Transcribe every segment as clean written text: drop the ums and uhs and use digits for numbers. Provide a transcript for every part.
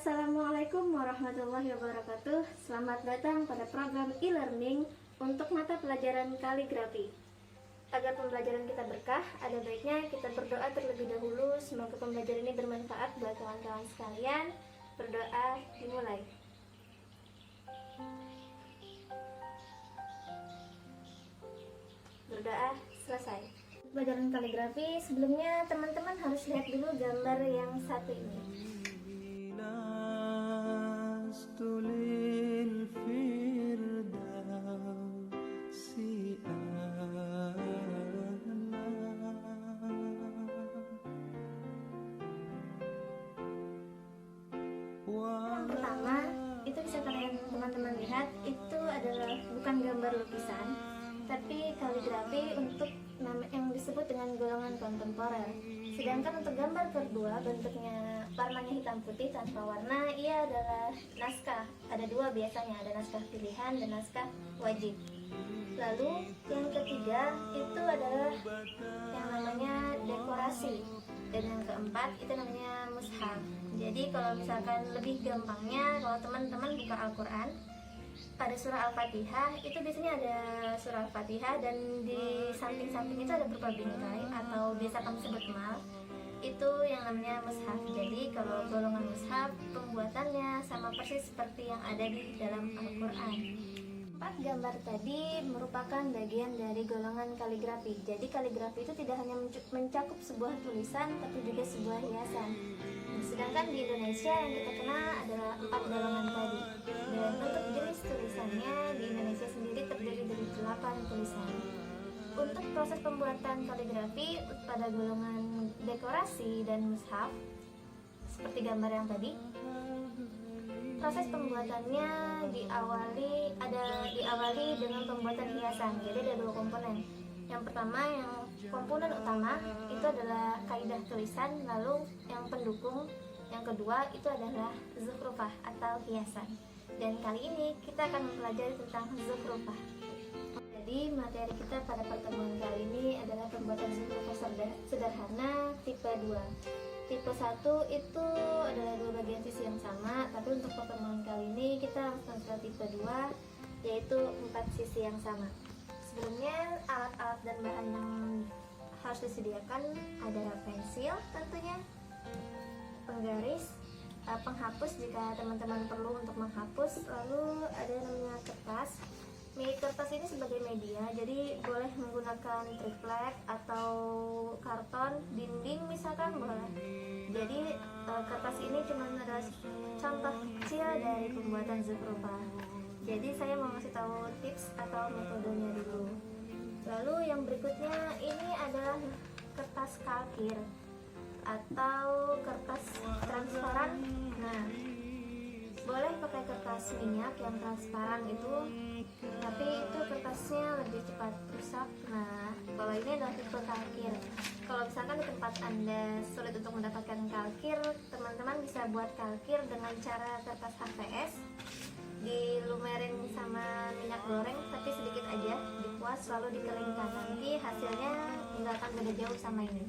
Assalamualaikum warahmatullahi wabarakatuh. Selamat datang pada program e-learning untuk mata pelajaran kaligrafi. Agar pembelajaran kita berkah, ada baiknya kita berdoa terlebih dahulu. Semoga pembelajaran ini bermanfaat buat kawan-kawan sekalian. Berdoa dimulai. Berdoa selesai. Pelajaran kaligrafi, sebelumnya teman-teman harus lihat dulu gambar yang satu ini. Yang pertama, itu bisa teman-teman lihat, itu adalah bukan gambar lukisan, tapi kaligrafi untuk yang disebut dengan golongan kontemporer. Sedangkan untuk gambar kedua, bentuknya warnanya hitam putih tanpa warna, ia adalah naskah. Ada dua biasanya, ada naskah pilihan dan naskah wajib. Lalu yang ketiga itu adalah yang namanya dekorasi, dan yang keempat itu namanya mushaf. Jadi kalau misalkan lebih gampangnya, kalau teman-teman buka Al-Quran, pada surah Al-Fatihah itu biasanya ada surah Al-Fatihah, dan di samping-samping itu ada berupa bingkai atau biasa kami sebut mal. Itu yang namanya mushaf. Jadi kalau golongan mushaf, pembuatannya sama persis seperti yang ada di dalam Al-Quran. 4 gambar tadi merupakan bagian dari golongan kaligrafi. Jadi kaligrafi itu tidak hanya mencakup sebuah tulisan, tapi juga sebuah hiasan. Sedangkan di Indonesia yang kita kenal adalah 4 golongan tadi. Dan untuk jenis tulisannya di Indonesia sendiri terdiri dari 8 tulisan. Untuk proses pembuatan kaligrafi pada golongan dekorasi dan mushaf, seperti gambar yang tadi, proses pembuatannya diawali dengan pembuatan hiasan. Jadi ada 2 komponen. Yang pertama, yang komponen utama itu adalah kaidah tulisan, lalu yang pendukung yang kedua itu adalah zukhrufah atau hiasan. Dan kali ini kita akan mempelajari tentang zukhrufah. Jadi materi kita pada pertemuan kali ini adalah pembuatan zukhrufah sederhana tipe 2. Tipe 1 itu adalah 2 bagian sisi yang sama, tapi untuk pertemuan kali ini kita langsung ke tipe 2, yaitu 4 sisi yang sama. Sebelumnya alat-alat dan bahan yang harus disediakan adalah pensil tentunya, penggaris, penghapus jika teman-teman perlu untuk menghapus, lalu ada namanya kertas. Kertas ini sebagai media, jadi boleh menggunakan triplek atau karton, dinding misalkan boleh. Jadi kertas ini cuma adalah contoh kecil dari pembuatan zukhrufah. Jadi saya mau ngasih tahu tips atau metodenya dulu. Lalu yang berikutnya ini adalah kertas kalkir atau kertas transparan. Nah, boleh pakai kertas minyak yang transparan itu, tapi itu kertasnya lebih cepat rusak. Nah, kalau ini adalah tipe kalkir. Kalau misalkan di tempat Anda sulit untuk mendapatkan kalkir, teman-teman bisa buat kalkir dengan cara kertas HVS, dilumerin sama minyak goreng tapi sedikit aja, dikuas lalu dikeringkan. Nanti hasilnya nggak akan beda jauh sama ini,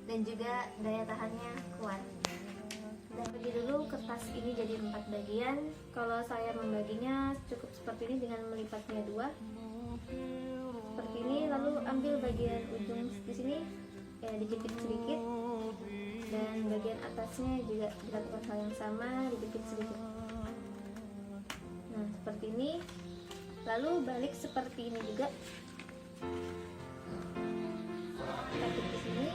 dan juga daya tahannya kuat. Dan bagi dulu kertas ini jadi 4 bagian. Kalau saya membaginya cukup seperti ini dengan melipatnya 2 seperti ini, lalu ambil bagian ujung di sini ya, dijepit sedikit, dan bagian atasnya juga dilakukan hal yang sama, dijepit sedikit. Nah, seperti ini. Lalu balik seperti ini juga, capit di sini,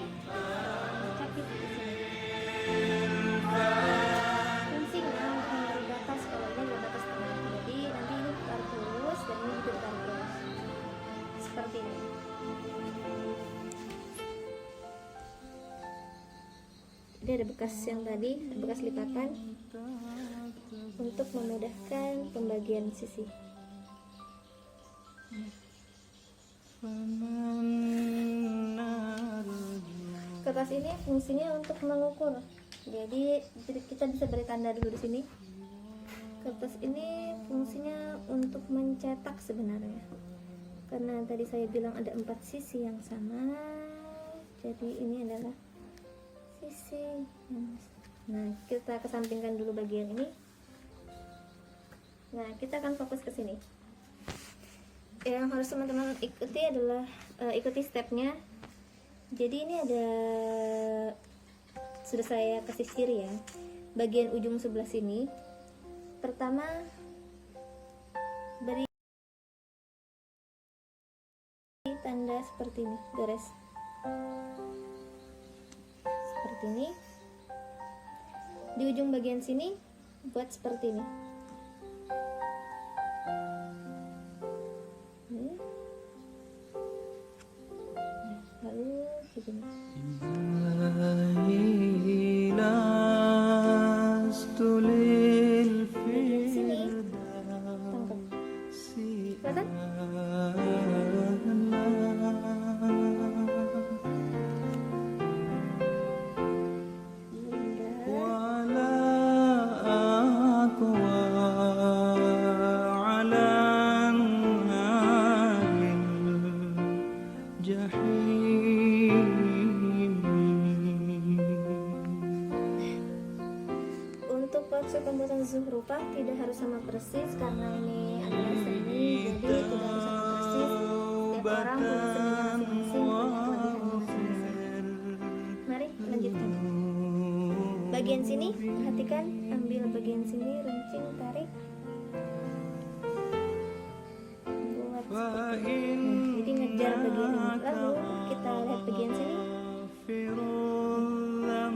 capit di sini. Fungsinya menghindari batas, kalau ini adalah batas tengah, jadi nanti ini ditarik lurus dan ini juga ditarik lurus seperti ini. Jadi ada bekas yang tadi, bekas lipatan untuk memudahkan pembagian sisi. Kertas ini fungsinya untuk mengukur. Jadi kita bisa beri tanda dulu di sini. Kertas ini fungsinya untuk mencetak sebenarnya. Karena tadi saya bilang ada 4 sisi yang sama. Jadi ini adalah sisi yang Nah, kita kesampingkan dulu bagian ini. Nah, kita akan fokus ke sini. Yang harus teman-teman ikuti adalah ikuti stepnya. Jadi ini ada, sudah saya kasih sisir ya, bagian ujung sebelah sini. Pertama, beri tanda seperti ini, gores seperti ini. Di ujung bagian sini buat seperti ini. Nah, lalu begini. Bagian sini tangkap, kelihatan? Untuk konsep pembuatan zuhrufah tidak harus sama persis karena ini adalah seni, jadi tidak harus sama persis. Setiap orang punya seninya masing-masing, punya kelebihannya masing-masing. Mari lanjutkan. Bagian sini, perhatikan, ambil bagian sini, runcing, tarik, buat seperti ini. Nah, jadi ngejar bagian ini. Lalu kita lihat bagian sini. Nah,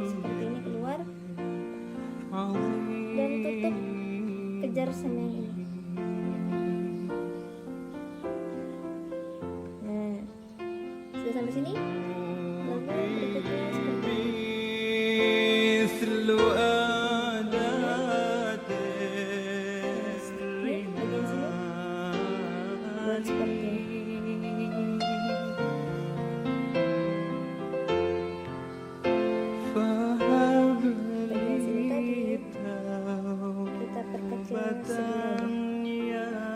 seperti ini keluar. Dan tutup, kejar sama yang ini. Nah, sudah sampai sini. Lalu berikutnya seperti ini. Bagian sini buat seperti ini. Bagian sini tadi kita perkecil segini aja.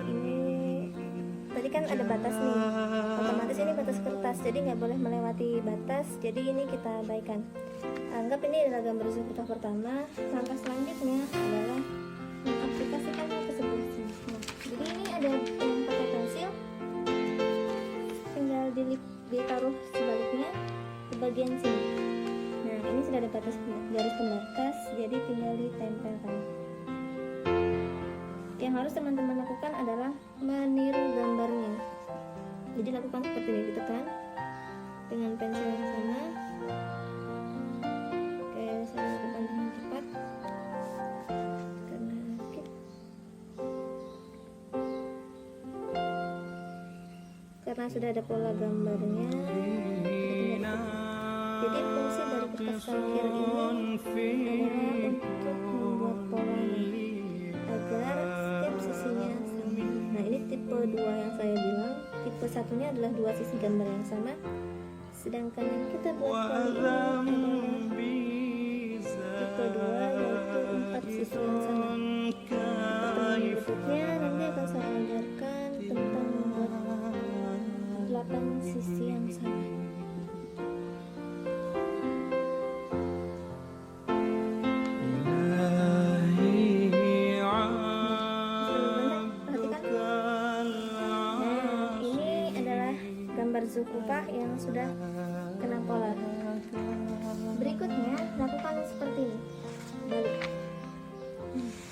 Ini tadi kan ada batas nih, otomatis ini batas kertas, jadi nggak boleh melewati batas. Jadi ini kita abaikan. Anggap ini adalah gambar zuhrufah pertama. Langkah selanjutnya adalah mengaplikasikannya ke sebelah sini. Nah, jadi ini ada yang pakai pensil, tinggal ditaruh sebaliknya ke bagian sini. Nah, ini sudah ada garis pembatas, jadi tinggal ditempelkan. Yang harus teman-teman lakukan adalah meniru gambarnya. Jadi lakukan seperti ini, ditekan dengan pensil yang sama. Oke, saya lakukan dengan cepat karena karena sudah ada pola gambarnya. Jadi fungsi dari kertas parkir ini adalah untuk membuat polanya agar setiap sisinya sama. Nah, ini tipe 2 yang saya bilang. Tipe satunya adalah 2 sisi gambar yang sama. Sedangkan yang kita buat kali ini adalah tipe 2, yaitu 4 sisi yang sama. Pertemuan berikutnya nanti akan saya ajarkan tentang membuat 8 sisi yang sama. Zuhrufah yang sudah kena pola. Berikutnya lakukan seperti ini, balik.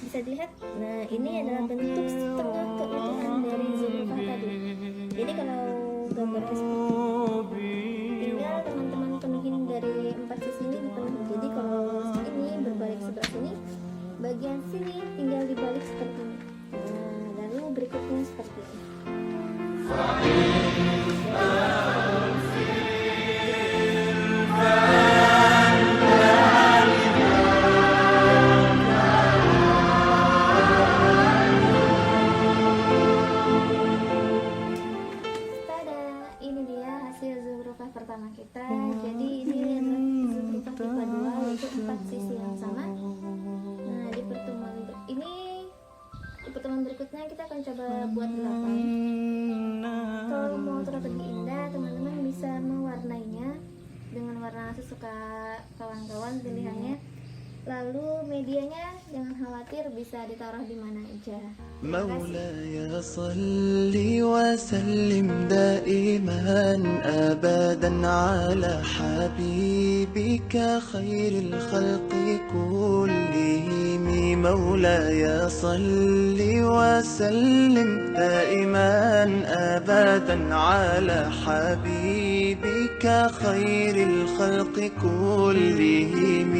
Bisa dilihat. Nah, ini adalah bentuk setengah keutuhan dari zuhrufah tadi. Jadi kalau gambarnya seperti ini, tinggal teman-teman penuhin dari 4 sisi ini dipenuhi. Jadi kalau ini berbalik sebelah sini, bagian sini tinggal dibalik seperti ini. Nah, lalu berikutnya seperti ini. Ini dia hasil zuhrufah pertama kita. Jadi ini adalah zuhrufah tipe 2, yaitu 4 sisi yang sama. Nah, di pertemuan berikutnya kita akan coba buat 8. Kalau mau terlihat lebih indah, teman-teman bisa mewarnainya dengan warna sesuka kawan-kawan pilihannya. Lalu medianya jangan khawatir, bisa ditaruh di mana aja. مولاي صل وسلم دائما أبدا على حبيبك خير الخلق كلهم. مولاي صل وسلم دائما أبدا على حبيبك خير الخلق كلهم.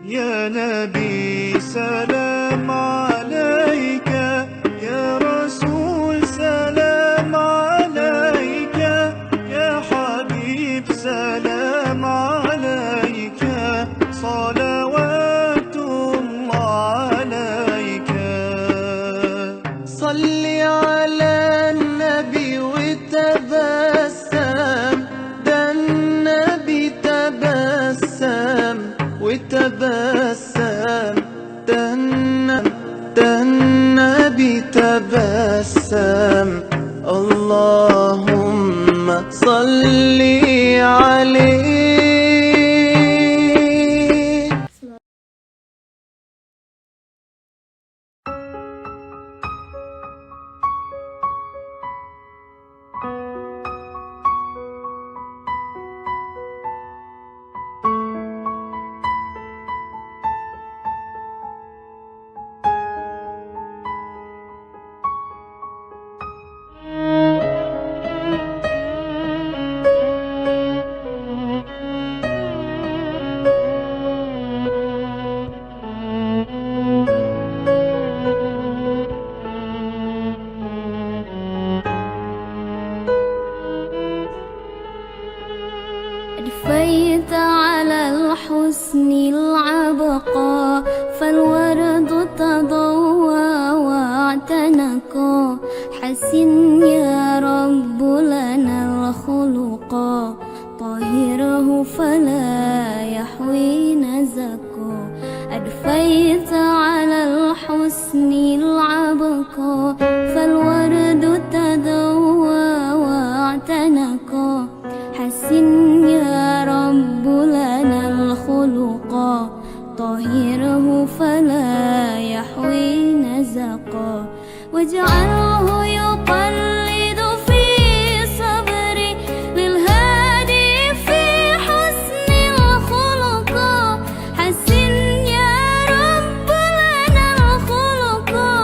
يا نبي سلام عليك، يا رسول سلام عليك، يا حبيب سلام عليك، صلوات الله عليك. صل على النبي وتبسم، ده النبي تبسم وتبسم، ده النبي تبسم. اللهم صل عليه. أدفيت على الحسن العبقى، فالورد تضوى واعتنقا. حسن يا رب لنا الخلقا، طهره فلا يحوي نزقا. أدفيت على الحسن العبقى، فالورد تضوى واعتنقا. حسن يا رب لنا الخلقا، طهره فلا يحوي نزقا. واجعله يقلد في صبري للهادي في حسن الخلقا. حسن يا رب لنا الخلقا،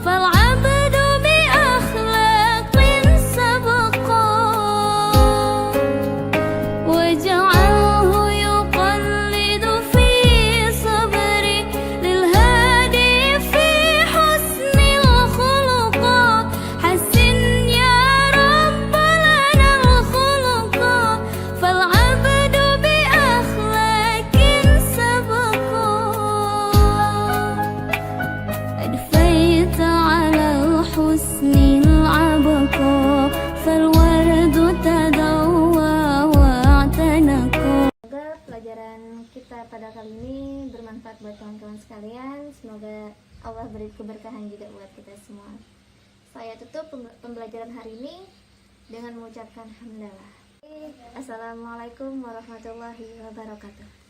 فالعبد بأخلاق سبقا. واجعله يقلد في صبري للهادي في حسن الخلقا. حسن يا رب لنا الخلقا، فالعبد بأخلاق سبقا. أدفيت على الحسن العبقى، فالورد تضوى واعتنقا. Semoga pelajaran kita pada kali ini bermanfaat buat kawan-kawan sekalian. Semoga Allah beri keberkahan juga buat kita semua. Saya tutup pembelajaran hari ini dengan mengucapkan hamdalah. Assalamualaikum warahmatullahi wabarakatuh.